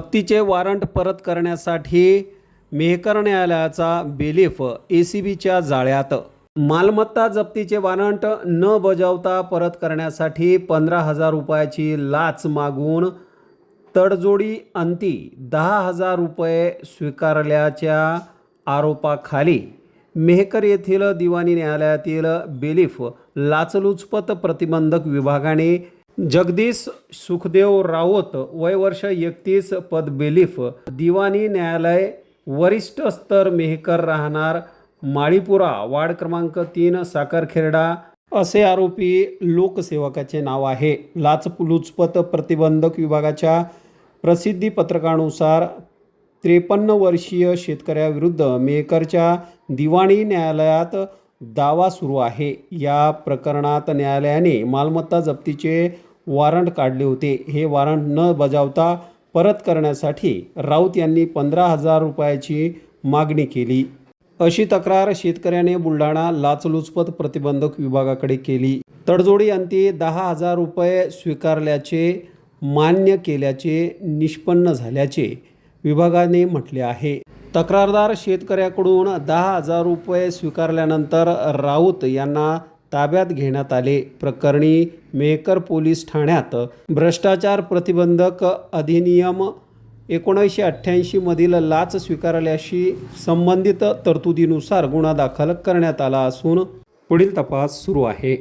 जप्तीचे warrant परत करण्यासाठी मेहकर न्यायालयाचा बिलीफ ACBच्या जाळ्यात। मालमत्ता जप्तीचे वॉरंट न बजावता परत करण्यासाठी 15,000 रुपयाची लाच मागून तडजोडी अंती 10,000 रुपये स्वीकारल्याच्या आरोपाखाली मेहकर येथील दिवाणी न्यायालयातील बिलीफ लाचलुचपत प्रतिबंधक विभागाने जगदीश सुखदेव राऊत वय वर्ष 31 पद बिलीफ दिवाणी न्यायालय वरिष्ठ स्तर मेहकर राहणार माळीपुरा वार्ड क्रमांक 3 साखरखेर्डा असे आरोपी लोकसेवकाचे नाव आहे। लाचलुचपत प्रतिबंधक विभागाच्या प्रसिद्धी पत्रकानुसार 53 वर्षीय शेतकऱ्याविरुद्ध मेहकरच्या दिवाणी न्यायालयात दावा सुरू आहे। या प्रकरणात न्यायालयाने मालमत्ता जप्तीचे वॉरंट काढले होते। हे वॉरंट न बजावता परत करण्यासाठी राऊत यांनी 15,000 रुपयाची मागणी केली अशी तक्रार शेतकऱ्याने बुलढाणा लाचलुचपत प्रतिबंधक विभागाकडे केली। तडजोडी अंती 10,000 रुपये स्वीकारल्याचे मान्य केल्याचे निष्पन्न झाल्याचे विभागाने म्हटले आहे। तक्रारदार शेतकऱ्याकडून 10,000 रुपये स्वीकारल्यानंतर राऊत यांना ताब्यात घेण्यात आले। प्रकरणी मेहकर पोलीस ठाण्यात भ्रष्टाचार प्रतिबंधक अधिनियम 1988 मधील लाच स्वीकारल्याशी संबंधित तरतुदीनुसार गुन्हा दाखल करण्यात आला असून पुढील तपास सुरू आहे।